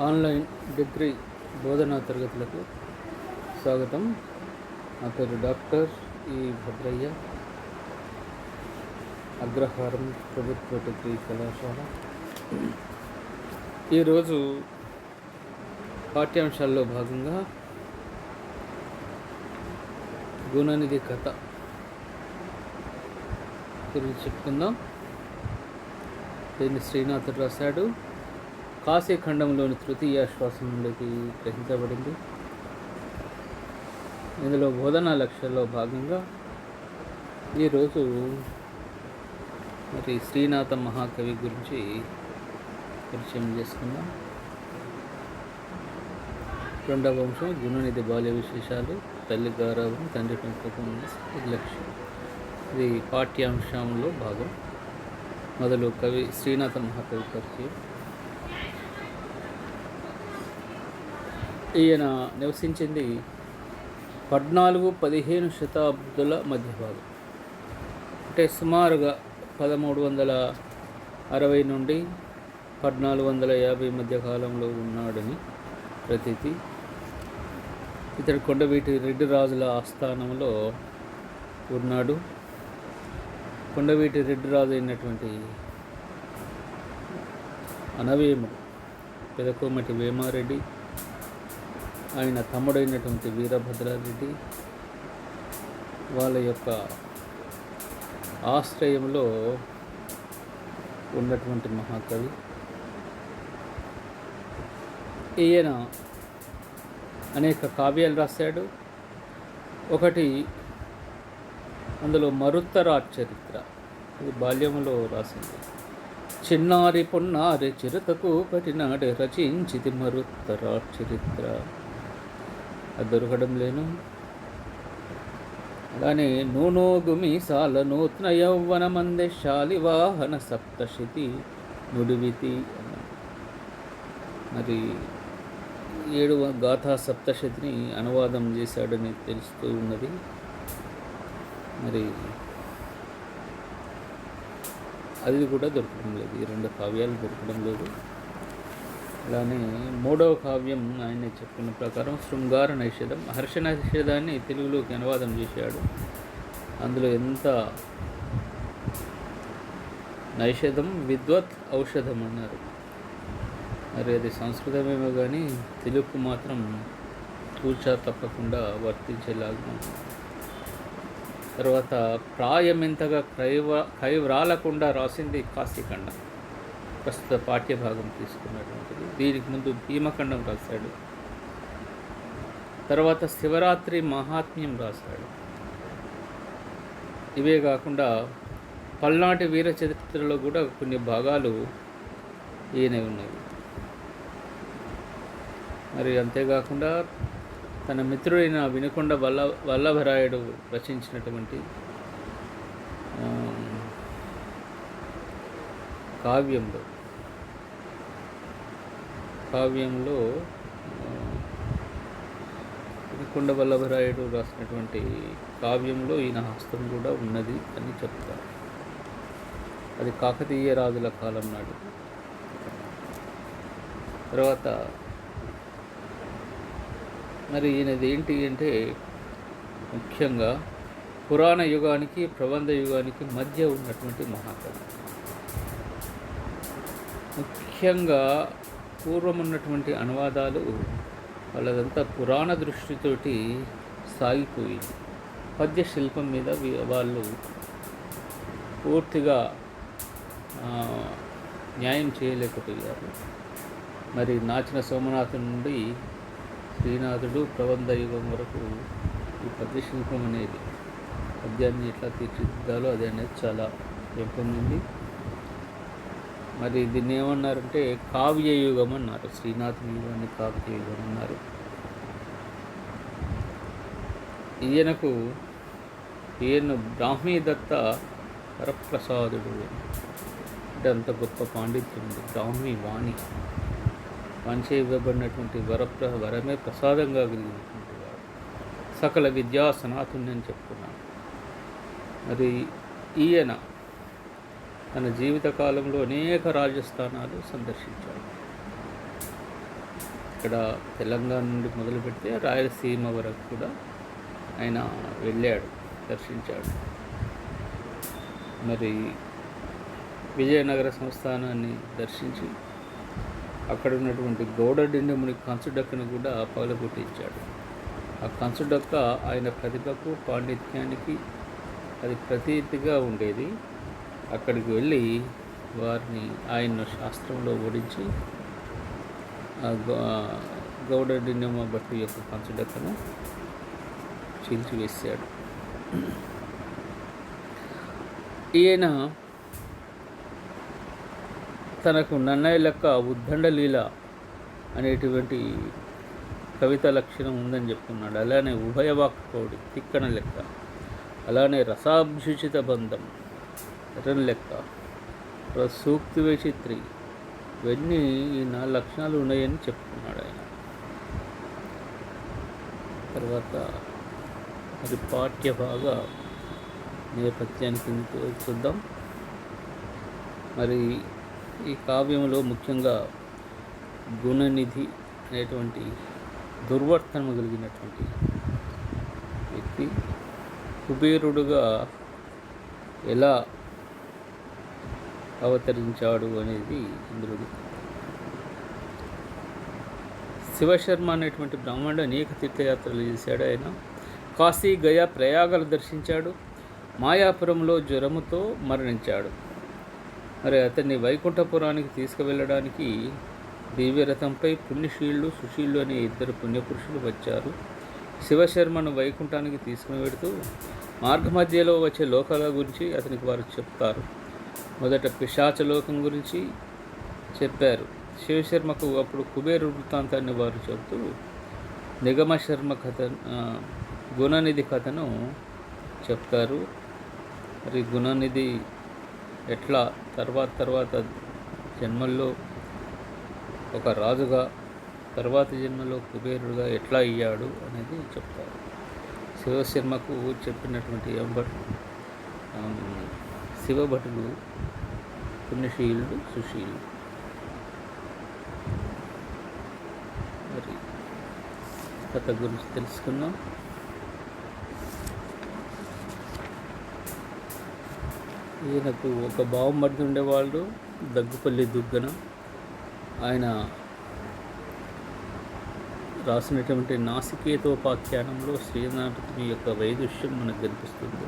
Online degree బోధనా తరగతులకు స్వాగతం. నా పేరు డాక్టర్ భద్రయ్య, అగ్రహారం ప్రభుత్వ డిగ్రీ కళాశాల. ఈరోజు పాఠ్యాంశాల్లో భాగంగా గుణనిధి కథ గురించి చెప్పుకుందాం. దీన్ని శ్రీనాథుడు రాశాడు. కాశీఖండంలోని తృతీయాశ్వాసంలోకి గ్రహించబడింది. ఇందులో బోధనా లక్ష్యాల్లో భాగంగా ఈరోజు మరి శ్రీనాథ మహాకవి గురించి పరిచయం చేసుకుందాం. రెండవ అంశం గుణనిధి బాల్య విశేషాలు, తల్లి గారాబం, తండ్రి పెంపకం లక్ష్యం. ఇది పాఠ్యాంశంలో భాగం. మొదలు కవి శ్రీనాథ మహాకవి పరిచయం. ఈయన నివసించింది 14-15 శతాబ్దుల మధ్య భాగం, అంటే సుమారుగా 1360 నుండి 1450 మధ్య కాలంలో ఉన్నాడని ప్రతీతి. ఇతడు కొండవీటి రెడ్డి రాజుల ఆస్థానంలో ఉన్నాడు. కొండవీటి రెడ్డి రాజు అయినటువంటి అనవేముడు పెదకోమటి వేమారెడ్డి, ఆయన తమ్ముడైనటువంటి వీరభద్రారెడ్డి వాళ్ళ యొక్క ఆశ్రయంలో ఉన్నటువంటి మహాకవి. ఈయన అనేక కావ్యాలు రాశాడు. ఒకటి అందులో మరుత్తరాట్ చరిత్ర, ఇది బాల్యంలో రాసింది. చిన్నారి పొన్నారి చిరుతకు కటినాడే రచించితి మరుత్తరాట్ చరిత్ర, అది దొరకడం లేను. అలానే నూనోగు మీసాల నూతన యౌవన మందే శాలివాహన సప్తశతి నుడివితి. మరి 7వ గాథా సప్తశతిని అనువాదం చేశాడని తెలుస్తూ ఉన్నది. మరి అది కూడా దొరకడం లేదు, ఈ 2 కావ్యాలు దొరకడం లేదు. అలానే 3వ కావ్యం ఆయన చెప్పిన ప్రకారం శృంగార నైషధం, హర్ష నైషధాన్ని తెలుగులోకి అనువాదం చేశాడు. అందులో ఎంత నైషధం విద్వత్ ఔషధం అన్నారు. మరి అది సంస్కృతమేమో కానీ తెలుగుకు మాత్రం తూచా తప్పకుండా వర్తించేలాగా. తర్వాత ప్రాయమెంతగా కైవ్రాలకుండా రాసింది కాశీఖండం, ప్రస్తుత పాఠ్యభాగం తీసుకున్నటువంటిది. దీనికి ముందు భీమఖండం రాశాడు. తర్వాత శివరాత్రి మహాత్మ్యం రాశాడు. ఇవే కాకుండా పల్నాటి వీర చరిత్రలో కూడా కొన్ని భాగాలు ఈయన ఉన్నాయి. మరి అంతేకాకుండా తన మిత్రుడైన వినుకొండ వల్లభరాయుడు రచించినటువంటి కావ్యంలో వినుకొండ వల్లభరాయుడు రాసినటువంటి కావ్యంలో ఈయన హస్తం కూడా ఉన్నది అని చెప్తారు. అది కాకతీయ రాజుల కాలం నాడు. తర్వాత మరి ఈయనది ఏంటి అంటే ముఖ్యంగా పురాణ యుగానికి ప్రబంధ యుగానికి మధ్య ఉన్నటువంటి మహాకవి. ముఖ్యంగా పూర్వం ఉన్నటువంటి అనువాదాలు వాళ్ళదంతా పురాణ దృష్టితోటి సాగిపోయింది. పద్య శిల్పం మీద వాళ్ళు పూర్తిగా న్యాయం చేయలేకపోయారు. మరి నాచిన సోమనాథం నుండి శ్రీనాథుడు ప్రబంధ యుగం వరకు ఈ పద్యశిల్పం అనేది, పద్యాన్ని ఎట్లా తీర్చిదిద్దాలో అది అనేది చాలా పెంపొందింది. మరి దీన్ని ఏమన్నారంటే కావ్యయుగం అన్నారు. శ్రీనాథుని యుగాన్ని కావ్యయుగం అన్నారు. ఈయన బ్రాహ్మీదత్త వరప్రసాదుడు, అంటే అంత గొప్ప పాండిత్యం ఉంది. బ్రాహ్మీ వాణి పంచే ఇవ్వబడినటువంటి వరమే ప్రసాదంగా కలిగినటువంటి వాడు. సకల విద్యా సనాతుని అని చెప్పుకున్నాను. మరి ఈయన తన జీవితకాలంలో అనేక రాజస్థానాలు సందర్శించాడు. ఇక్కడ తెలంగాణ నుండి మొదలు పెడితే రాయలసీమ వరకు కూడా ఆయన వెళ్ళాడు, దర్శించాడు. మరి విజయనగర సంస్థానాన్ని దర్శించి అక్కడ ఉన్నటువంటి గౌడడిండముని కంచుడక్కను కూడా పగలగొట్టించాడు. ఆ కంచుడక్క ఆయన ప్రతిభకు పాండిత్యానికి అది ప్రతీతిగా ఉండేది. అక్కడికి వెళ్ళి వారిని ఆయన్ను శాస్త్రంలో ఓడించి గౌడడిండమ భట్టు యొక్క కంచుడక్కను చీల్చివేశాడు. ఈయన తనకు నన్నయ్య లెక్క ఉద్దండలీల అనేటువంటి కవిత లక్షణం ఉందని చెప్తున్నాడు. అలానే ఉభయవాక్కోడి తిక్కన లెక్క, అలానే రసాభ్యుచిత బంధం ఎర్రని లెక్క, సూక్తి వైచిత్రి, ఇవన్నీ ఈ 4 లక్షణాలు ఉన్నాయని చెప్తున్నాడు ఆయన. తర్వాత అది పాఠ్యభాగ నేపథ్యానికి చూద్దాం. మరి ఈ కావ్యంలో ముఖ్యంగా గుణనిధి అనేటువంటి దుర్వర్తనము కలిగినటువంటి వ్యక్తి కుబేరుడుగా ఎలా అవతరించాడు అనేది ఇంద్రుడు. శివశర్మ అనేటువంటి బ్రాహ్మణుడు అనేక తీర్థయాత్రలు చేశాడు. ఆయన కాశీ, గయా, ప్రయాగలు దర్శించాడు. మాయాపురంలో జ్వరముతో మరణించాడు. మరి అతన్ని వైకుంఠపురానికి తీసుకువెళ్ళడానికి దివ్యరథంపై పుణ్యశీలు, సుశీలు అనే 2 పుణ్యపురుషులు వచ్చారు. శివశర్మను వైకుంఠానికి తీసుకుని వెడుతూ మార్గమధ్యలో వచ్చే లోకాల గురించి అతనికి వారు చెప్తారు. మొదట పిశాచలోకం గురించి చెప్పారు. శివశర్మకు అప్పుడు కుబేరు వృత్తాంతాన్ని వారు చెబుతూ నిగమశర్మ కథ, గుణనిధి కథను చెప్తారు. మరి గుణనిధి ఎట్లా తర్వాత జన్మల్లో ఒక రాజుగా, తర్వాతి జన్మలో కుబేరుడుగా ఎట్లా అయ్యాడు అనేది చెప్తారు. శివశర్మకు చెప్పినటువంటి శివభటులు పుణ్యశీలుడు, సుశీలుడు. మరి కథ గురించి తెలుసుకుందాం. ఈయనకు ఒక బావమరిది ఉండేవాళ్ళు, దగ్గుపల్లి దుగ్గన. ఆయన రాసినటువంటి నాసికేతోపాఖ్యానంలో శ్రీనాథుని యొక్క వైదుష్యం మనకు కనిపిస్తుంది.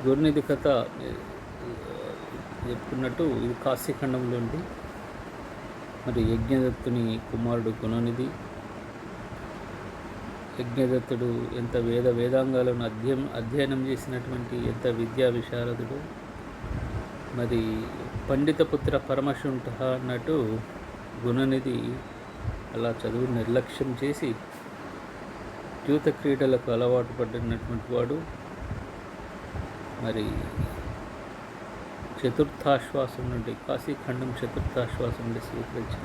గురునిధి కథ చెప్పుకున్నట్టు ఇది కాశీఖండంలో ఉంది. మరి యజ్ఞదత్తుని కుమారుడు గుణనిధి. యజ్ఞదత్తుడు ఎంత వేదాంగాలను అధ్యయనం చేసినటువంటి ఎంత విద్యా విశారదుడు. మరి పండితపుత్ర పరమశుంఠ అన్నట్టు గుణనిధి అలా చదువు నిర్లక్ష్యం చేసి యూత క్రీడలకు అలవాటు పడినటువంటి వాడు. మరి చతుర్థాశ్వాసం నుండి, కాశీఖండం చతుర్థాశ్వాసం నుండి స్వీకరించిన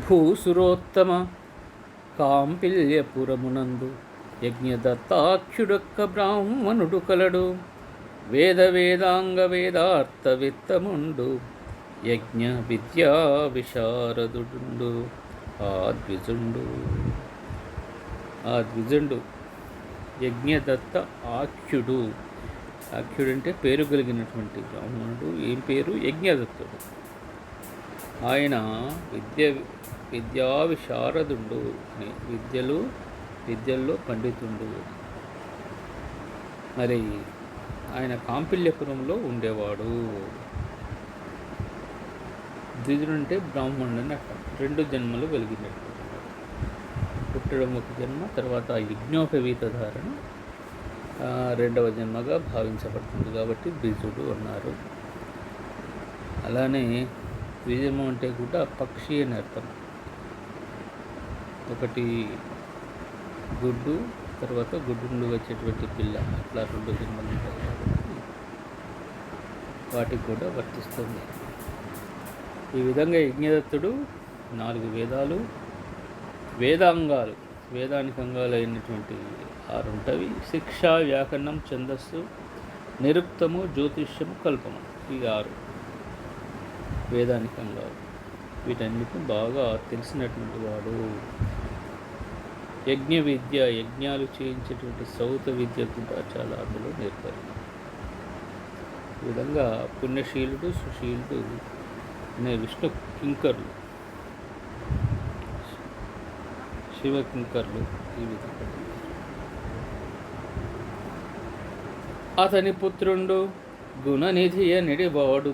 భూసురోత్తమ కాంపిల్యపురమునందు యజ్ఞదత్తాక్షుడొక్క బ్రాహ్మణుడు కలడు. వేదాంగ వేదార్థ విత్తముండు, యజ్ఞ విద్యా విశారదుడు ఆ ద్విజుండు యజ్ఞదత్త ఆఖ్యుడు. ఆఖ్యుడు అంటే పేరు కలిగినటువంటి బ్రాహ్మణుడు. ఏం పేరు? యజ్ఞదత్తుడు. ఆయన విద్యా విశారదుండు, విద్యల్లో పండితుండు. మరి ఆయన కాంపిల్యపురంలో ఉండేవాడు. ద్విజుడు అంటే బ్రాహ్మణుడు అని అర్థం. 2 జన్మలు కలిగినటువంటి పుట్టడం ఒక జన్మ, తర్వాత యజ్ఞోపవీత ధారణ 2వ జన్మగా భావించబడుతుంది కాబట్టి ద్విజుడు అన్నారు. అలానే ద్విజన్మం అంటే కూడా పక్షి అని అర్థం. ఒకటి గుడ్డు, తర్వాత గుడ్డు నుండి వచ్చేటువంటి పిల్ల, అట్లా 2 జన్మలు ఉంటాయి కాబట్టి వాటికి కూడా వర్తిస్తుంది. ఈ విధంగా యజ్ఞదత్తుడు 4 వేదాలు, వేదాంగాలు, వేదానికి అంగాలు అయినటువంటి 6 ఉంటవి. శిక్ష, వ్యాకరణం, ఛందస్సు, నిరుక్తము, జ్యోతిష్యము, కల్పము. ఈ 6 వేదానికి అంగాలు. వీటన్నిటిని బాగా తెలిసినటువంటి వాడు. యజ్ఞ విద్య, యజ్ఞాలు చేయించేటువంటి సౌత విద్య కూడా చాలా అందులో నేర్పారు. ఈ విధంగా పుణ్యశీలుడు, సుశీలుడు అనే విష్ణు కింకర్లు, శివ కింకర్లు ఈ విధంగా. అతని పుత్రుండు గుణనిధి నిడివాడు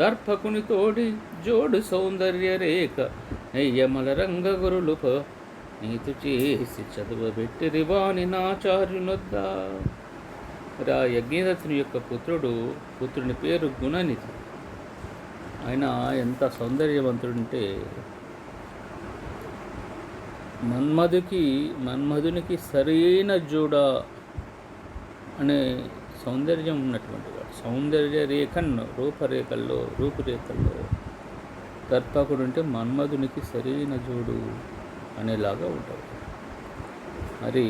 దర్పకునితోడి జోడు సౌందర్య రేఖ నెయ్యమల రంగ గురులుప నీతు చేసి చదువబెట్టిరి వాని నాచార్యునొద్ద. రా యజ్ఞదత్తుని యొక్క పుత్రుని పేరు గుణనిధి. ఆయన ఎంత సౌందర్యవంతుడంటే మన్మధునికి సరైన జోడ అనే సౌందర్యం ఉన్నటువంటి వాడు. సౌందర్య రేఖను రూపురేఖల్లో దర్పకుడు అంటే మన్మధునికి సరైన జోడు అనేలాగా ఉంటాడు. మరి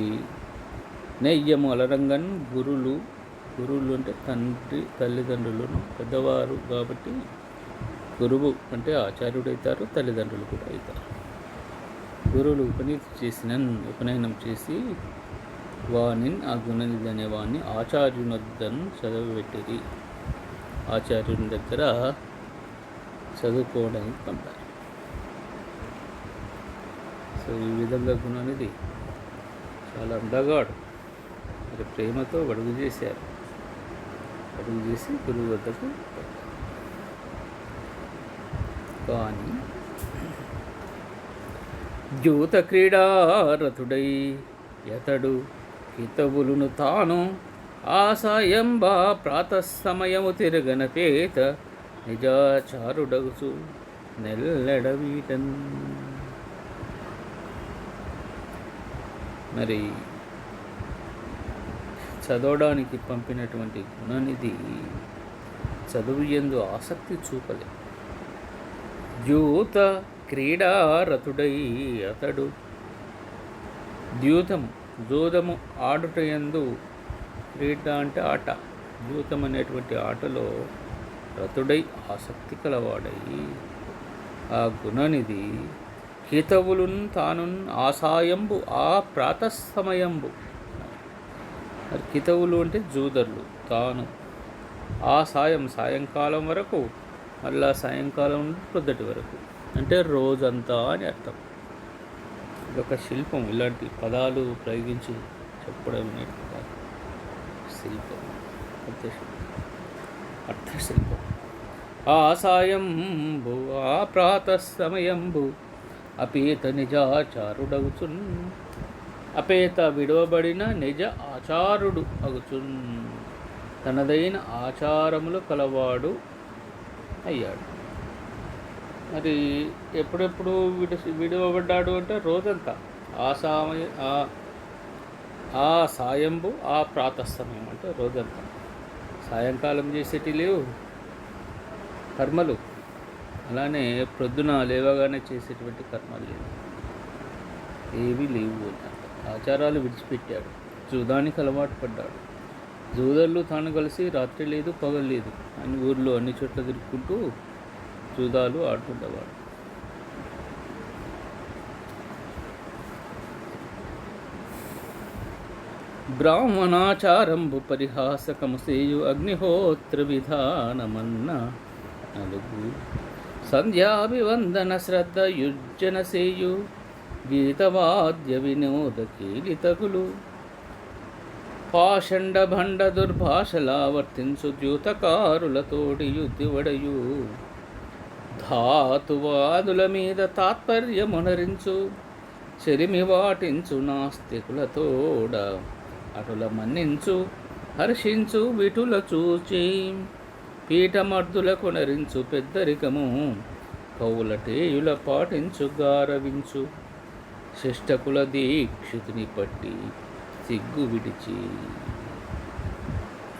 నెయ్యము అలరంగన్ గురులు అంటే తల్లిదండ్రులను పెద్దవారు కాబట్టి గురువు అంటే ఆచార్యుడవుతారు, తల్లిదండ్రులు కూడా అవుతారు. గురువులు ఉపనయనం చేసి వాణిని, ఆ గుణనిధి అనే వాణ్ణి ఆచార్యునొద్దను చదవబెట్టిరి. ఆచార్యుని దగ్గర చదువుకోవడానికి పంపారు. సో ఈ విధంగా గుణనిధి చాలా అందగాడు. మరి ప్రేమతో అడుగు చేసి గురువు వద్దకు కానీ జ్యూత క్రీడారథుడై యతడు హితవులును తాను ఆసాయంబా ప్రాతస్సమయము తిరగనపేత నిజాచారుడగుచు నెల్లెడవీటన్. మరి చదవడానికి పంపినటువంటి గుణనిధి చదువు యందు ఆసక్తి చూపలే. ద్యూత క్రీడారథుడై అతడు జూదము ఆడుటయందు, క్రీడ అంటే ఆట, జూతం అనేటువంటి ఆటలో రథుడై ఆసక్తి కలవాడై ఆ గుణనిధి హితవులున్ తానున్ ఆసాయంబు ఆ ప్రాతస్సమయంబు. మరి హితవులు అంటే జూదర్లు, తాను ఆ సాయంకాలం వరకు, మళ్ళా సాయంకాలం నుండి పొద్దుటి వరకు అంటే రోజంతా అని అర్థం. ఇదొక శిల్పం. ఇలాంటి పదాలు ప్రయోగించి చెప్పడం నేర్పుతారు. శిల్పం, అర్థశిల్పం. ఆ సాయంబు ఆ ప్రాతస్సమయంబు అపేత నిజాచారుడగుచున్. అపేత విడవబడిన నిజ ఆచారుడు అగుచున్. తనదైన ఆచారములు కలవాడు అయ్యాడు. మరి ఎప్పుడెప్పుడు విడవబడ్డాడు అంటే రోజంతా. ఆ సాయంబు ఆ ప్రాతస్సమయం అంటే రోజంతా. సాయంకాలం చేసేటి లేవు కర్మలు, అలానే ప్రొద్దున లేవగానే చేసేటువంటి కర్మలు లేవు, ఏవీ లేవు. ఆచారాలు విడిచిపెట్టాడు, జూదానికి అలవాటు పడ్డాడు. జూదర్లు తాను కలిసి రాత్రి లేదు పగలు లేదు అని ఊర్లో అన్ని చోట్ల తిరుగుకుంటూ జూదాలు ఆడుతుండేవాడు. బ్రాహ్మణాచారంబు పరిహాసకము సేయు అగ్నిహోత్ర విధానమన్న నలుగు సంధ్యాభివందన శ్రద్ధ యుజ్జన సేయు గీతవాద్య వినోద కీలితకులు పాషండ భండ దుర్భాషలావర్తించు ద్యూతకారులతోటి యుద్ధివడయు ధాతువాదుల మీద తాత్పర్యమునరించు చెరిమి వాటించు నాస్తికులతోడ అటుల మన్నించు హర్షించు విటుల చూచి పీఠమర్దుల కొనరించు పెద్దరికము కౌలటేయుల పాటించు గారవించు శిష్టకుల దీక్షితుని పట్టి సిగ్గు విడిచి.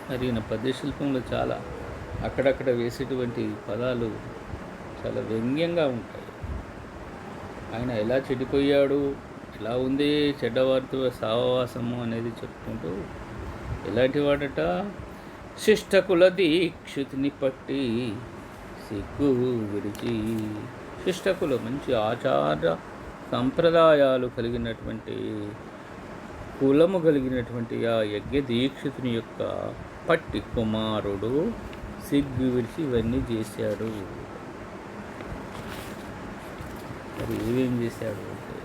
మరి ఈయన పద్యశిల్పంలో చాలా అక్కడక్కడ వేసేటువంటి పదాలు చాలా వ్యంగ్యంగా ఉంటాయి. ఆయన ఎలా చెడిపోయాడు, ఎలా ఉంది చెడ్డవారితో సహవాసము అనేది చెప్పుకుంటూ ఎలాంటి వాడట, శిష్టకుల దీక్షితుని పట్టి సిగ్గు విడిచి. శిష్టకులు మంచి ఆచార సంప్రదాయాలు కలిగినటువంటి కులము కలిగినటువంటి ఆ యజ్ఞ దీక్షితుని యొక్క పట్టి కుమారుడు సిగ్గు విడిచి ఇవన్నీ చేశాడు. మరి ఏమేం చేశాడు అంటే,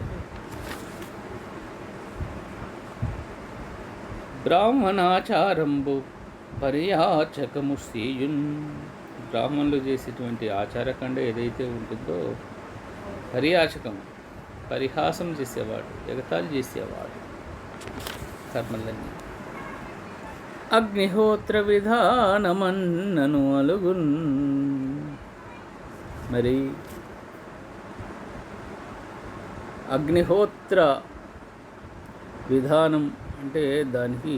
బ్రాహ్మణాచారంబు పర్యాచకము శ్రీయున్. బ్రాహ్మణులు చేసేటువంటి ఆచారకండ ఏదైతే ఉంటుందో పర్యాచకం, పరిహాసం చేసేవాడు, ఎగతాళి చేసేవాడు కర్మలన్నీ. అగ్నిహోత్ర విధానమన్నను అలుగున్. మరి అగ్నిహోత్ర విధానం అంటే దానికి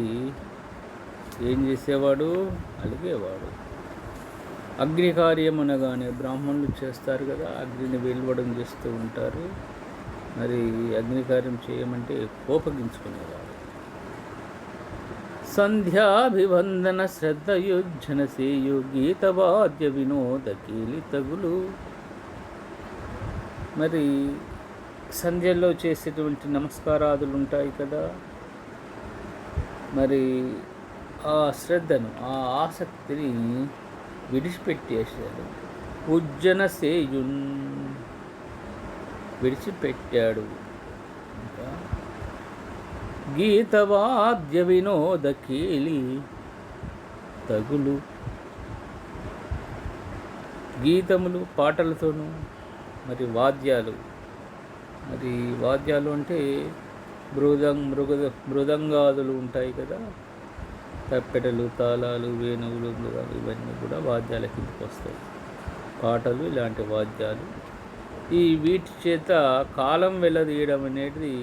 ఏం చేసేవాడు, అలిగేవాడు. అగ్ని కార్యం అనగానే బ్రాహ్మణులు చేస్తారు కదా, అగ్నిని వెలువడం చేస్తూ ఉంటారు. మరి అగ్ని కార్యం చేయమంటే కోపగించుకునేవాడు. సంధ్యాభివందన శ్రద్ధయుజ్జన సేయు గీతవాద్య వినోద కీలితగులు. మరి సంధ్యలో చేసేటువంటి నమస్కారాదులు ఉంటాయి కదా, మరి ఆ శ్రద్ధను, ఆ ఆసక్తిని విడిచిపెట్టేశాడు. ఉజ్జన సేయున్, విడిచిపెట్టాడు. ఇంకా గీతవాద్య వినోద కీలి తగులు. గీతములు పాటలతోనూ, మరి వాద్యాలు, మరి వాద్యాలు అంటే మృదంగాదులు ఉంటాయి కదా, తప్పెటలు, తాళాలు, వేణువులు, మృగాలు, ఇవన్నీ కూడా వాద్యాల కిందకు వస్తాయి. పాటలు ఇలాంటి వాద్యాలు, ఈ వీటి చేత కాలం వెళ్ళదీయడం అనేది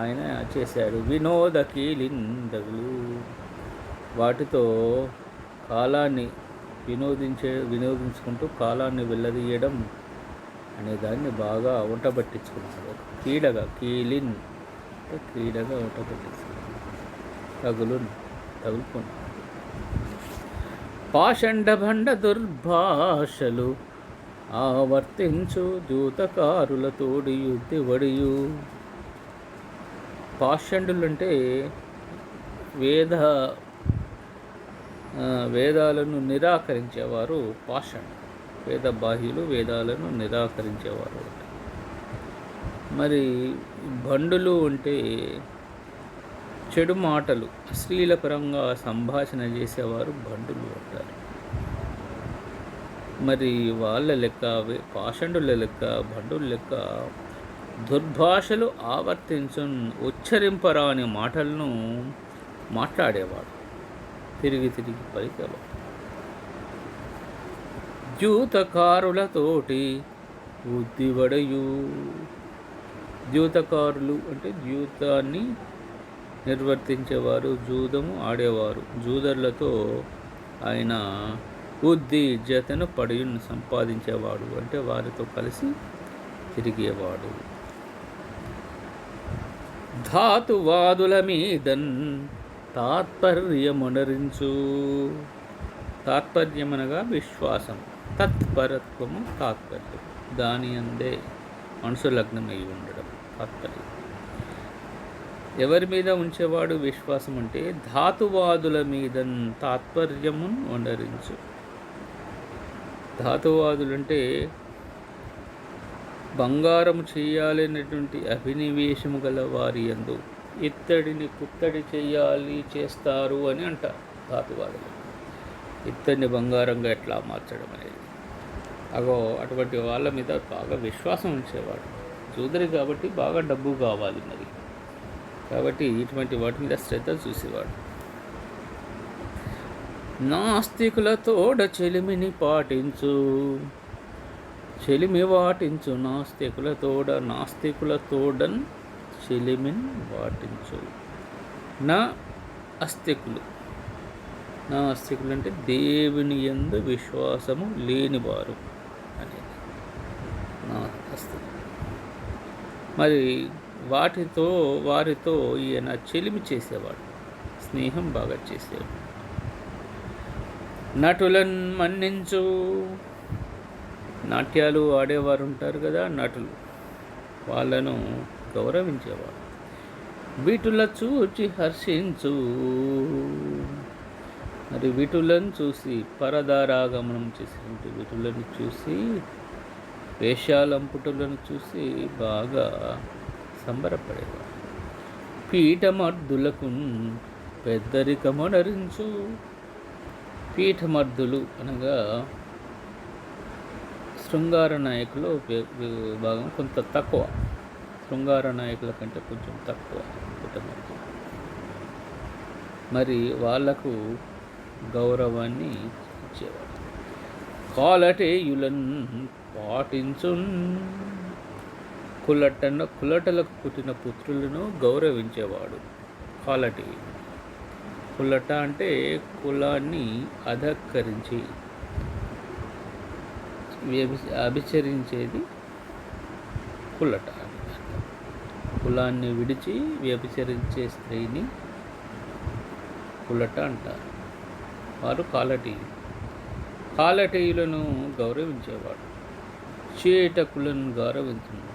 ఆయన చేశాడు. వినోద కీలిందగులు, వాటితో కాలాన్ని వినోదించుకుంటూ కాలాన్ని వెళ్ళదీయడం అనే దాన్ని బాగా వంటబట్టించుకున్నాడు. క్రీడగా, కీలిన్ అంటే క్రీడగా వంటబట్టించుకున్నాడు. తగులుకున్నాడు. పాషండభండ దుర్భాషలు ఆవర్తించు దూతకారులతోడి యుద్ధివడియు. పాషండులు అంటే వేదాలను నిరాకరించేవారు పాషండు. వేద బాహ్యులు, వేదాలను నిరాకరించేవారు. మరి భండులు అంటే చెడు మాటలు, అశ్లీలపరంగా సంభాషణ చేసేవారు భండులు అంటారు. మరి వాళ్ళ లెక్క, పాషండుల లెక్క, భండుల లెక్క దుర్భాషలు ఆవర్తించు, ఉచ్చరింపరాని మాటలను మాట్లాడేవాడు, తిరిగి తిరిగి పలికేవాడు. ద్యూతకారులతోటి ఉద్దివడయు. ద్యూతకారులు అంటే ద్యూతాన్ని నిర్వర్తించేవారు, జూదము ఆడేవారు. జూదర్లతో ఆయన బుద్ధి ఇజ్జతను పడియును సంపాదించేవాడు, అంటే వారితో కలిసి తిరిగేవాడు. ధాతువాదుల మీదన్ తాత్పర్యమునరించు. తాత్పర్యమనగా విశ్వాసం, తత్పరత్వము తాత్పర్యం, దాని అందే మనసు లగ్నమై ఉండడం తాత్పర్యం. ఎవరి మీద ఉంచేవాడు విశ్వాసం అంటే ధాతువాదుల మీద తాత్పర్యమును వండరించు. ధాతువాదులు అంటే బంగారము చేయాలనేటువంటి అభినివేశము గల వారి యందు ఇత్తడిని పుత్తడి చేస్తారు అని అంటారు ధాతువాదులు. ఇత్తడిని బంగారంగా ఎట్లా మార్చడం అనేది, అటువంటి వాళ్ళ మీద బాగా విశ్వాసం ఉంచేవాడు. చూదరి కాబట్టి బాగా డబ్బు కావాలి మరి, కాబట్టి ఇటువంటి వాటి మీద శ్రద్ధ చూసేవాడు. నాస్తికులతోడ చెలిమిని పాటించు. చెలిమి వాటించు నాస్తికులతోడన్ చెలిమిని వాటించు. నా అస్తికులు అంటే దేవుని యందు విశ్వాసము లేనివారు అనేది నా అస్తికులు. మరి వారితో ఈయన చెలిమి చేసేవాడు, స్నేహం బాగా చేసేవాడు. నటులను మన్నించు, నాట్యాలు ఆడేవారు ఉంటారు కదా నటులు, వాళ్ళను గౌరవించేవాడు. వీటుల చూచి హర్షించు, మరి వీటులను చూసి పరదారాగమనం చేసినటువంటి వీటులను చూసి, వేషాలంపుటులను చూసి బాగా సంబరపడేవాడు. పీఠమర్దులకు పెద్దరికమనరించు, పీఠమర్దులు అనగా శృంగార నాయకులు భాగం కొంత తక్కువ, శృంగార నాయకుల కంటే కొంచెం తక్కువ పీఠమర్దులు. మరి వాళ్లకు గౌరవాన్ని ఇచ్చేవాడు. కాలటేయులన్ పాటించున్, కులటలకు పుట్టిన పుత్రులను గౌరవించేవాడు. కాలటేయులు, కులట అంటే కులాన్ని అధక్కరించి అభిచరించేది కులట. కులాన్ని విడిచి వ్యభిచరించే స్త్రీని కులట అంటారు. వారు కాలటేయులను గౌరవించేవాడు. చేటకులను గౌరవించును,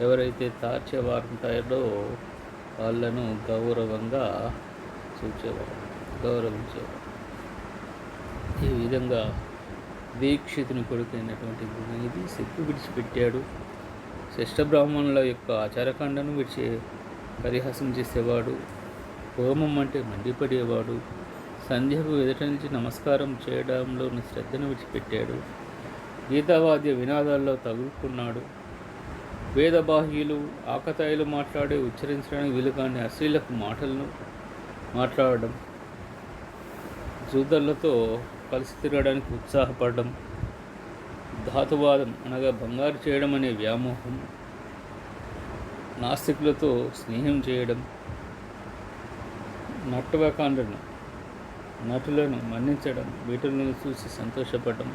ఎవరైతే తార్చేవారు ఉంటారో వాళ్ళను గౌరవంగా గౌరవించేవాడు. ఈ విధంగా దీక్షితుని కొడుకైనటువంటి గుణనిధి సిగ్గు విడిచిపెట్టాడు. శ్రేష్ఠ బ్రాహ్మణుల యొక్క ఆచారకాండను పరిహాసం చేసేవాడు. హోమం అంటే మండిపడేవాడు. సంధ్యకు ఎదుట నుంచి నమస్కారం చేయడంలోని శ్రద్ధను విడిచిపెట్టాడు. గీతావాద్య వినాదాల్లో తగులుకున్నాడు. వేదబాహ్యులు ఆకతాయిలు ఉచ్చరించడానికి వీలుగాని అశ్లీలకు మాటలను మాట్లాడడం, జూదర్లతో కలిసి తిరగడానికి ఉత్సాహపడడం, ధాతువాదం అనగా బంగారు చేయడం అనే వ్యామోహం, నాస్తికులతో స్నేహం చేయడం, నటులను మన్నించడం, వీటిని చూసి సంతోషపడడం,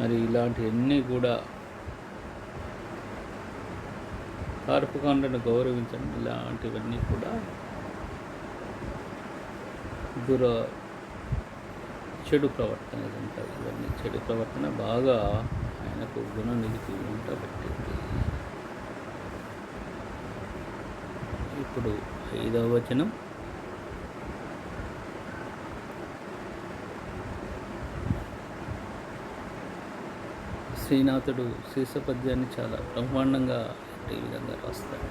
మరి ఇలాంటివన్నీ కూడా కార్పకాండను గౌరవించడం, ఇలాంటివన్నీ కూడా చెడు ప్రవర్తన. ఇవన్నీ చెడు ప్రవర్తన బాగా ఆయనకు గుణనిధికి ఉండబట్టింది. ఇప్పుడు 5వ వచనం. శ్రీనాథుడు శీర్షపద్యాన్ని చాలా బ్రహ్మాండంగా ఈ విధంగా రాస్తాడు.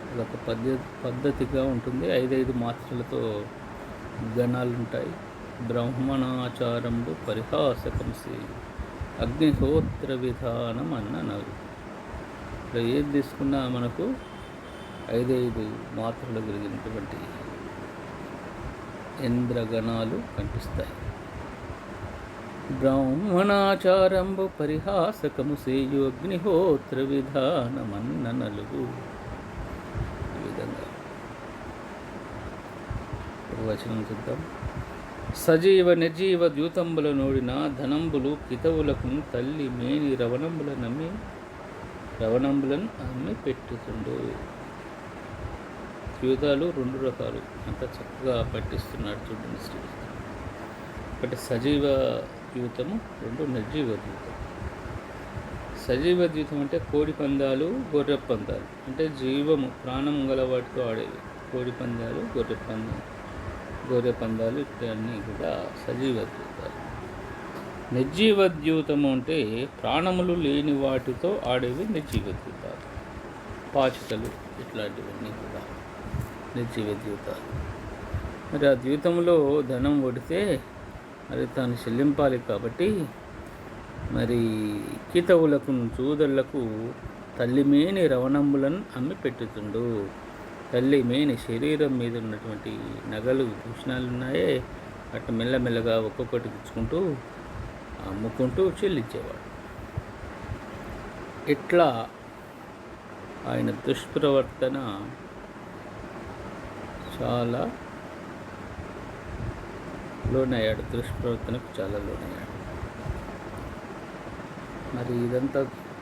అదొక పద్ధతిగా ఉంటుంది. 5 మాత్రలతో గణాలు ఉంటాయి. బ్రాహ్మణాచారంలో పరిహాసకంసి అగ్నిహోత్ర విధానం అన్ననరు. ఇక్కడ ఏది తీసుకున్నా మనకు 5 మాత్రలు కలిగినటువంటి ఇంద్రగణాలు కనిపిస్తాయి. బ్రాహ్మణాచారంబు పరిహాసకము సేయు అగ్నిహోత్ర విధానమన్ననలుగు. ఈ విధంగా వచనం చూద్దాం. సజీవ నిర్జీవ ద్యూతంబుల నోడిన ధనంబులు కితవులకు తల్లి మేని రవణంబులను అమ్మి పెట్టుతుండు. ద్యూతాలు 2 రకాలు, అంత చక్కగా పట్టిస్తున్నాడు చూడండి శ్రీ. ఒకటి సజీవ ద్యూతము, 2 నిర్జీవ ద్యూతం. సజీవ ద్యూతం అంటే కోడి పందాలు, గొర్రె పందాలు, అంటే జీవము ప్రాణం గల వాటితో ఆడేవి. కోడి పందాలు, గొర్రె పందాలు ఇవన్నీ కూడా సజీవ ద్యూతాలు. నిర్జీవ ద్యూతము అంటే ప్రాణములు లేని వాటితో ఆడేవి నిర్జీవ ద్యూతాలు. పాచికలు ఇట్లాంటివన్నీ కూడా నిర్జీవ ద్యూతాలు. మరి ఆ ద్యూతంలో ధనం ఒడితే మరి తాను చెల్లింపాలి కాబట్టి మరి కితవులకు చూదళ్లకు తల్లిమేని రవణంబులను అమ్మి పెట్టుతుండు. తల్లిమేని శరీరం మీద ఉన్నటువంటి నగలు భూషణాలు ఉన్నాయే, అటు మెల్లమెల్లగా ఒక్కొక్కటి పుచ్చుకుంటూ అమ్ముకుంటూ చెల్లించేవాడు. ఇట్లా ఆయన దుష్ప్రవర్తన చాలా లోనయ్యాడు. దుష్ప్రవర్తనకు చాలా లోనయ్యాడు. మరి ఇదంతా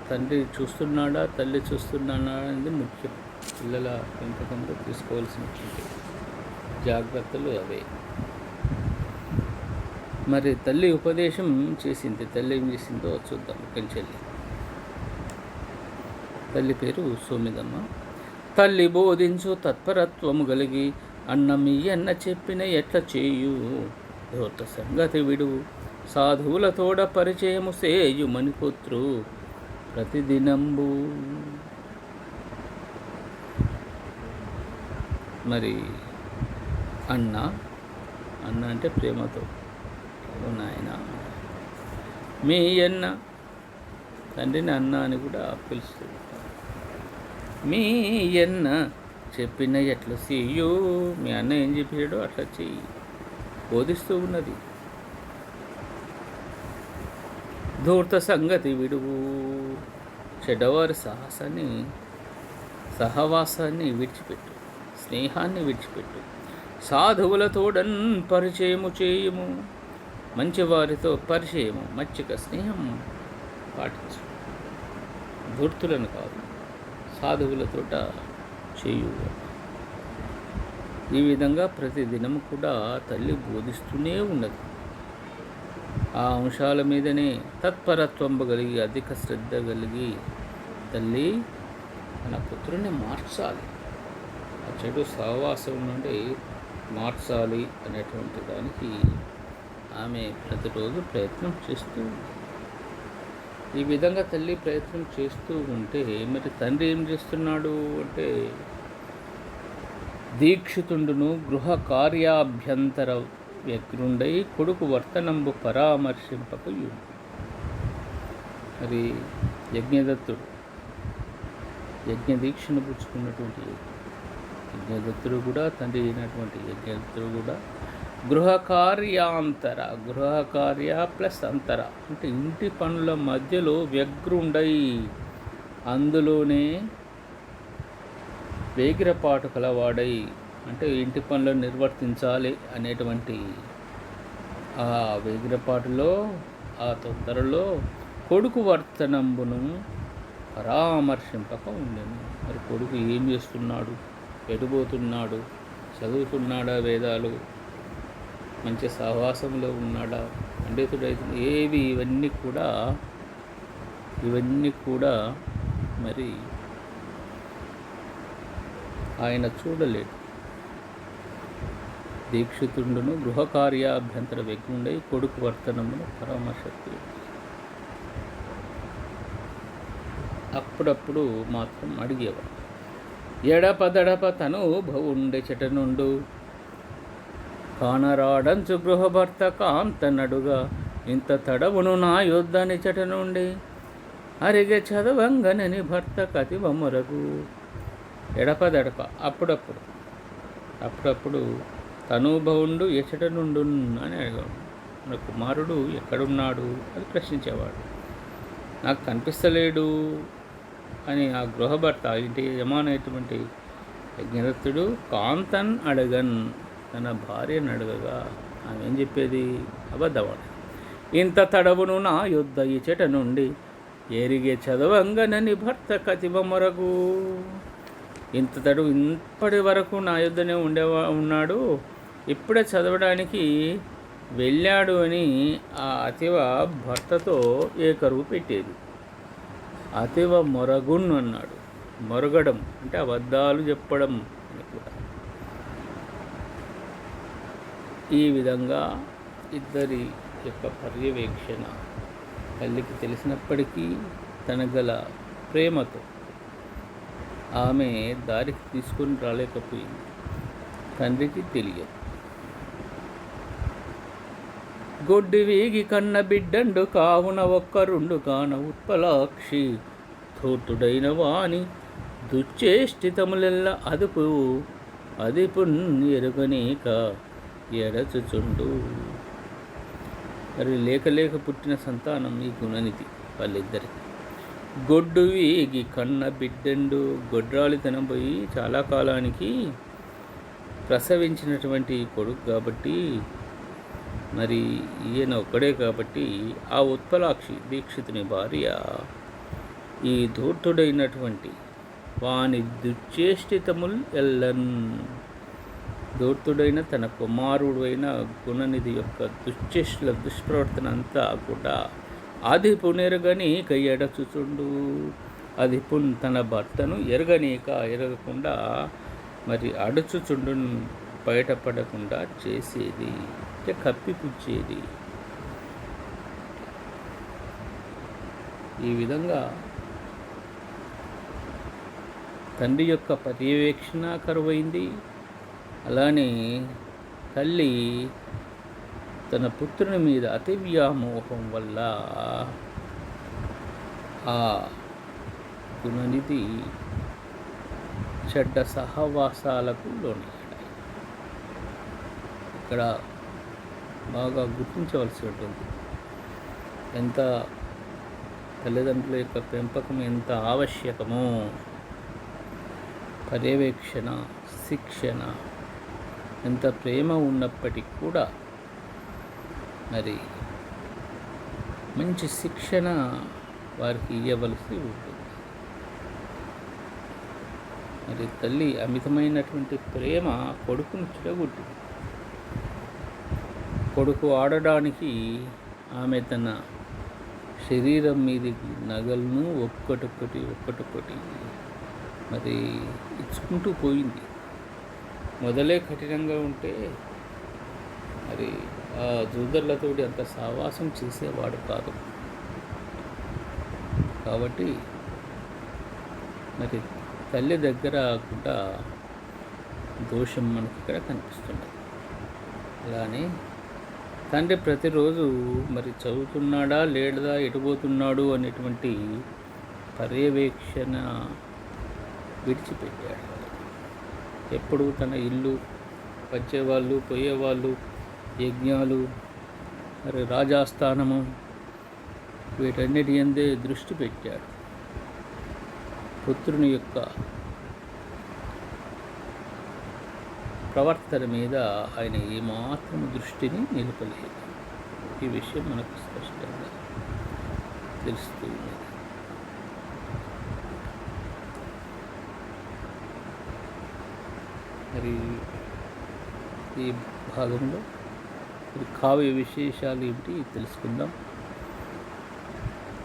తండ్రి చూస్తున్నాడా, తల్లి చూస్తున్నాడా అనేది ముఖ్యం. పిల్లల పెంపకంలో తీసుకోవాల్సినటువంటి జాగ్రత్తలు అవే. మరి తల్లి ఉపదేశం చేసింది. తల్లి ఏం చేసిందో చూద్దాం. కంచెల్లి తల్లి పేరు సోమిదమ్మ. తల్లి బోధించు తత్పరత్వము కలిగి అన్నమి అన్న చెప్పిన ఎట్ల చేయు ధూర్త సంగతి విడు సాధువులతోడ పరిచయము సేయు మణిపుత్రు ప్రతిదినంబు. మరి అన్న అంటే ప్రేమతో నాయన. మీ అన్న, తండ్రిని అన్న అని కూడా పిలుస్తుంది. మీ అన్న చెప్పిన ఎట్లా చెయ్యు, మీ అన్న ఏం చెప్పాడో అట్లా చెయ్యి బోధిస్తూ ఉన్నది. ధూర్త సంగతి విడువు, చెడ్డవారి సహవాసాన్ని విడిచిపెట్టు, స్నేహాన్ని విడిచిపెట్టు. సాధువులతోడన్ పరిచయము చేయుము, మంచివారితో పరిచయము, మచ్చిక స్నేహం పాటించు. ధూర్తులను కాదు, సాధువులతోట చేయు. ఈ విధంగా ప్రతిదినం కూడా తల్లి బోధిస్తూనే ఉన్నది. ఆ అంశాల మీదనే తత్పరత్వం కలిగి, అధిక శ్రద్ధ కలిగి తల్లి తన పుత్రుని మార్చాలి, ఆ చెడు సహవాసం నుండి మార్చాలి అనేటువంటి దానికి ఆమె ప్రతిరోజు ప్రయత్నం చేస్తూ ఉంది. ఈ విధంగా తల్లి ప్రయత్నం చేస్తూ ఉంటే మరి తండ్రి ఏం చేస్తున్నాడు అంటే, దీక్షితుండును గృహ కార్యాభ్యంతర వ్యగ్రుండై కొడుకు వర్తనంబు పరామర్శింపకు. మరి యజ్ఞదత్తుడు యజ్ఞదీక్షను పుచ్చుకున్నటువంటి యజ్ఞదత్తుడు కూడా, తండ్రి అయినటువంటి యజ్ఞదత్తుడు కూడా గృహ కార్య ప్లస్ అంతర అంటే ఇంటి పనుల మధ్యలో వ్యగ్రుండై, అందులోనే వేగిరపాటు కలవాడై, అంటే ఇంటి పనులను నిర్వర్తించాలి అనేటువంటి ఆ వేగిరపాటులో, ఆ తొందరలో కొడుకు వర్తనంబును పరామర్శింపక ఉండెను. మరి కొడుకు ఏం చేస్తున్నాడు, ఎటుపోతున్నాడు, చదువుతున్నాడా, వేదాలు మంచి సహవాసంలో ఉన్నాడా, పండితుడైతే ఏవి, ఇవన్నీ కూడా మరి ఆయన చూడలేడు. దీక్షితుండును గృహ కార్యాభ్యంతర వ్యగ్రుండై కొడుకు వర్తనమును పరామర్శక్తి. అప్పుడప్పుడు మాత్రం అడిగేవాడు. ఎడపదడప తను భవుండె చెటనుండు కానరాడంచు గృహభర్త కాంతనడుగా ఇంత తడవును నా యొద్దని చెట నుండి అరిగే చదవంగనని భర్త కతి బొమ్మరకు. ఎడపదడప అప్పుడప్పుడు తనుభవుండు ఎచట నుండు అని అడిగాడు. మన కుమారుడు ఎక్కడున్నాడు అని ప్రశ్నించేవాడు. నాకు కనిపిస్తలేడు అని ఆ గృహభర్త, ఇంటి యజమానైనటువంటి యజ్ఞదత్తుడు కాంతన్ అడగన్, తన భార్యను అడగగా ఆమె ఏం చెప్పేది, అబద్ధవాడు. ఇంత తడవును నా యొద్ద ఈ చెట నుండి ఎరిగే చదవంగనని భర్త కతివ మొరగు. ఇంత తడువు ఇప్పటి వరకు నా యొద్దనే ఉన్నాడు, ఇప్పుడే చదవడానికి వెళ్ళాడు అని ఆ అతివ భర్తతో ఏకరువు పెట్టేది. అతివ మొరగున్ అన్నాడు. మొరగడం అంటే అబద్ధాలు చెప్పడం అని కూడా. ఈ విధంగా ఇద్దరి యొక్క పర్యవేక్షణ తల్లికి తెలిసినప్పటికీ తన గల ప్రేమతో ఆమె దారికి తీసుకొని రాలేకపోయింది. తండ్రికి తెలియదు. గొడ్డి వేగి కన్న బిడ్డండు కావున ఒక్కరుండు కాన ఉత్పలాక్షి ధూర్తుడైన వాని దుశ్చేష్టితములెల్ల అదుపు ఎరుగనేక ఎడచుచుండు. మరి లేక పుట్టిన సంతానం ఈ గుణనిధి వాళ్ళిద్దరికి. గొడ్డు వేగి కన్న బిడ్డండు, గొడ్రాలితనం పోయి చాలా కాలానికి ప్రసవించినటువంటి కొడుకు కాబట్టి, మరి ఈయన ఒక్కడే కాబట్టి ఆ ఉత్పలాక్షి దీక్షితుని భార్య ఈ ధూర్తుడైనటువంటి వాని దుశ్చేష్టితముల్ ఎల్లన్. ధూర్తుడైన తన కుమారుడు అయిన గుణనిధి యొక్క దుశ్చేష్టుల దుష్ప్రవర్తన అంతా కూడా ఆదిపునెరగని ఎడచుచుండు. అధిపున్ తన భర్తను ఎరగకుండా మరి అడుచుచుండు, బయటపడకుండా చేసేది, అంటే కప్పిపుచ్చేది. ఈ విధంగా తండ్రి యొక్క పర్యవేక్షణ కరువైంది. అలానే తల్లి తన పుత్రుని మీద అతి వ్యామోహం వల్ల ఆ గుణనిధి చెడ్డ సహవాసాలకు లోనయ్యాడు. ఇక్కడ బాగా గుర్తించవలసి ఉంటుంది. ఎంత తల్లిదండ్రుల యొక్క పెంపకం ఎంత ఆవశ్యకమో, పర్యవేక్షణ, శిక్షణ ఎంత ప్రేమ ఉన్నప్పటికీ కూడా మరి మంచి శిక్షణ వారికి ఇవ్వవలసి ఉంటుంది. మరి తల్లి అమితమైనటువంటి ప్రేమ కొడుకును చెడగొట్టింది. కొడుకు ఆడడానికి ఆమె తన శరీరం మీదకి నగలను ఒక్కటొక్కటి మరి ఇచ్చుకుంటూ పోయింది. మొదలే కఠినంగా ఉంటే మరి ఆ జూదర్లతోటి అంత సావాసం చేసేవాడు కాదు. కాబట్టి మరి తల్లి దగ్గర కూడా దోషం మనకి ఇక్కడ కనిపిస్తుంది. అలానే తండ్రి ప్రతిరోజు మరి చదువుతున్నాడా లేడా, ఎటుపోతున్నాడు అనేటువంటి పర్యవేక్షణ విడిచిపెట్టాడు. ఎప్పుడు తన ఇల్లు, వచ్చేవాళ్ళు పోయేవాళ్ళు, యజ్ఞాలు, మరి రాజాస్థానము, వీటన్నిటి అందే దృష్టి పెట్టాడు. పుత్రుని యొక్క ప్రవర్తన మీద ఆయన ఏమాత్రం దృష్టిని నిలపలేదు. ఈ విషయం మనకు స్పష్టంగా తెలుస్తూ ఉన్నది. మరి ఈ భాగంలో కావ్య విశేషాలు ఏమిటి తెలుసుకుందాం.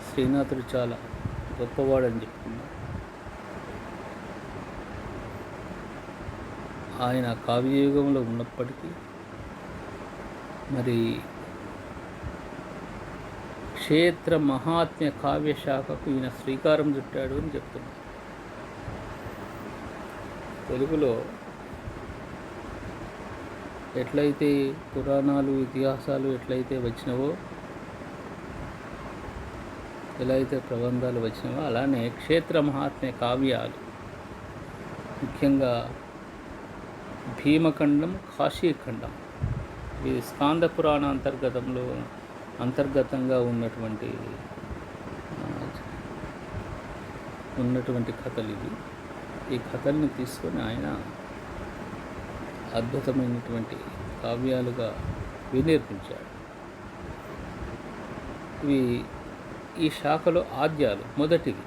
శ్రీనాథుడు చాలా గొప్పవాడని చెప్పుకున్నాం. ఆయన కావ్యయుగంలో ఉన్నప్పటికీ మరి క్షేత్ర మహాత్మ్య కావ్య శాఖకు ఈయన శ్రీకారం చుట్టాడు అని చెప్తున్నాడు. తెలుగులో ఎట్లయితే పురాణాలు, ఇతిహాసాలు ఎట్లయితే వచ్చినవో, ఎలా అయితే ప్రబంధాలు వచ్చినవో, అలానే క్షేత్ర మహాత్మ్య కావ్యాలు, ముఖ్యంగా భీమఖండం, కాశీఖండం, ఇది స్కాంద పురాణ అంతర్గతంగా ఉన్నటువంటి కథలు ఇవి. ఈ కథల్ని తీసుకొని ఆయన అద్భుతమైనటువంటి కావ్యాలుగా వినిర్మించాడు. ఇవి ఈ శాఖలో ఆద్యాలు, మొదటివి.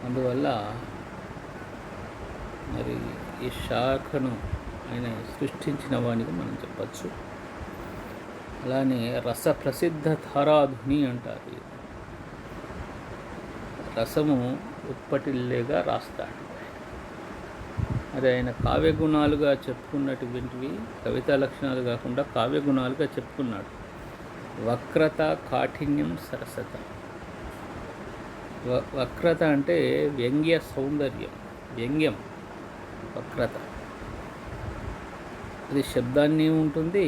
అందువల్ల మరి ఈ శాఖను ఆయన సృష్టించిన వానికి మనం చెప్పచ్చు. అలానే రస ప్రసిద్ధ ధారాధుని అంటారు. రసము ఉప్పటిల్లేగా రాస్తాడు. మరి ఆయన కావ్య గుణాలుగా చెప్పుకున్నటువంటివి కవితా లక్షణాలు కాకుండా కావ్య గుణాలుగా చెప్పుకున్నాడు. వక్రత, కాఠిన్యం, సరసత. వక్రత అంటే వ్యంగ్య సౌందర్యం, వ్యంగ్యం, వక్రత. అది శబ్దాన్ని ఉంటుంది,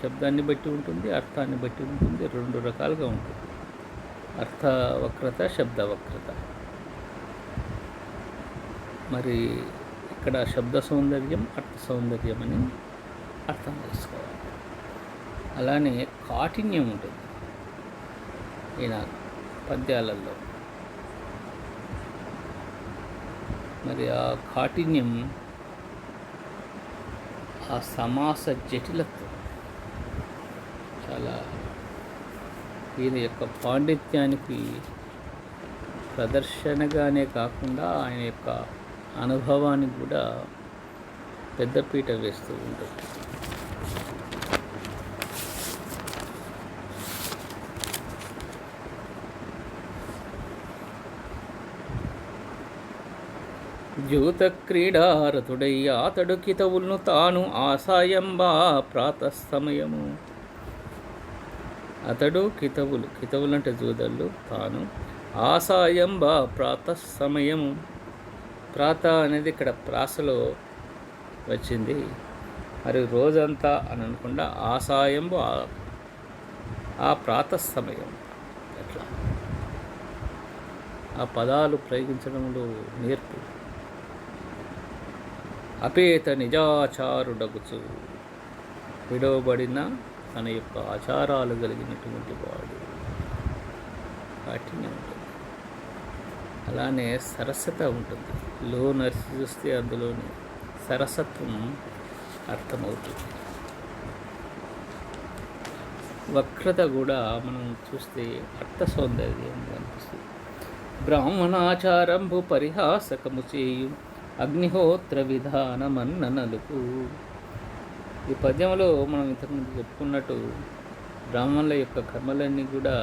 శబ్దాన్ని బట్టి ఉంటుంది, అర్థాన్ని బట్టి ఉంటుంది, రెండు రకాలుగా ఉంటుంది. అర్థ వక్రత, శబ్ద వక్రత. మరి ఇక్కడ శబ్ద సౌందర్యం, అర్థ సౌందర్యం అని అర్థం చేసుకోవాలి. అలానే కాఠిన్యం ఉంటుంది ఈయన పద్యాలలో. మరి ఆ కాఠిన్యం, ఆ సమాస జటిలత్వం చాలా ఈయన యొక్క పాండిత్యానికి ప్రదర్శనగానే కాకుండా ఆయన యొక్క అనుభవానికి కూడా పెద్దపీట వేస్తూ ఉంటుంది. జూత క్రీడారతుడై అతడు కితవులను తాను ఆసాయంబా ప్రాతస్తమయము. అతడు కితవులు అంటే జూదళ్ళు, తాను ఆసాయంబా ప్రాతస్తమయము. ప్రాత అనేది ఇక్కడ ప్రాసలో వచ్చింది. మరి రోజంతా అని అనకుండా ఆసాయంబు ఆ ప్రాతస్తమయం, అట్లా ఆ పదాలు ప్రయోగించడంలో నేర్పు. అపేత నిజాచారుడగుచు, విడవబడిన తన యొక్క ఆచారాలు కలిగినటువంటి వాడు వాటిని ఉంటుంది. అలానే సరసత ఉంటుంది. లో నరిసి చూస్తే అందులోని సరసత్వం అర్థమవుతుంది. వక్రత కూడా మనం చూస్తే అర్థ సౌందర్యం అనిపిస్తుంది. బ్రాహ్మణాచారంభు పరిహాసకము చేయు అగ్నిహోత్ర విధానమన్ననలుపు. ఈ పద్యంలో మనం ఇంతకుముందు చెప్పుకున్నట్టు బ్రాహ్మణుల యొక్క కర్మలన్నీ కూడా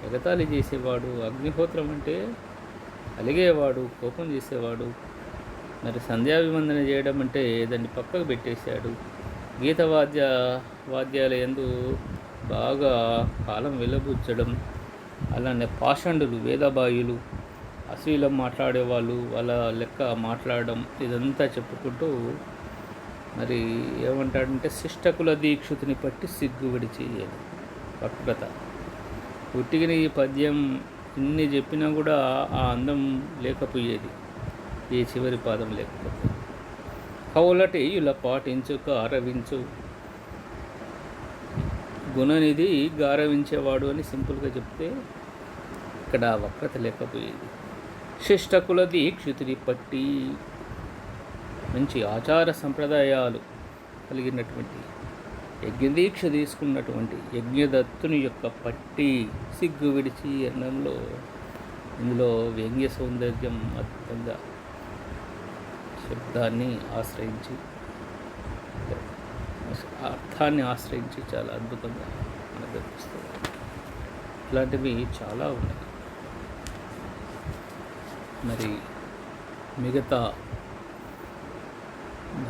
ఎగతాళి చేసేవాడు. అగ్నిహోత్రం అంటే అలిగేవాడు, కోపం చేసేవాడు. మరి సంధ్యాభివందన చేయడం అంటే దాన్ని పక్కకు పెట్టేశాడు. గీత వాద్యాల యందు బాగా కాలం వెలబుచ్చడం, అలానే పాషండులు, వేదబాయులు, అశ్లీలం మాట్లాడేవాళ్ళు, వాళ్ళ లెక్క మాట్లాడడం, ఇదంతా చెప్పుకుంటూ మరి ఏమంటాడంటే శిష్టకుల దీక్షుతిని పట్టి సిగ్గు విడిచి వక్రత. ఉట్టిగిన ఈ పద్యం ఇన్ని చెప్పినా కూడా ఆ అందం లేకపోయేది ఈ చివరి పాదం లేకపోతే. కౌలటి ఇలా పాటించు గారవించు, గుణనిధి గారవించేవాడు అని సింపుల్గా చెప్తే ఇక్కడ వక్రత లేకపోయేది. శిష్టకుల దీక్షితుని పట్టి, మంచి ఆచార సంప్రదాయాలు కలిగినటువంటి యజ్ఞదీక్ష తీసుకున్నటువంటి యజ్ఞదత్తుని యొక్క పట్టి సిగ్గు విడిచి అన్నంలో ఇందులో వ్యంగ్య సౌందర్యం అద్భుతంగా శబ్దాన్ని ఆశ్రయించి, అర్థాన్ని ఆశ్రయించి చాలా అద్భుతంగా మనకు కనిపిస్తుంది. ఇలాంటివి చాలా ఉన్నాయి. మరి మిగతా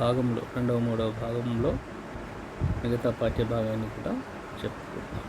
భాగంలో, రెండవ మూడవ భాగంలో మిగతా పాఠ్య భాగాన్ని కూడా చెప్పుకుందాం.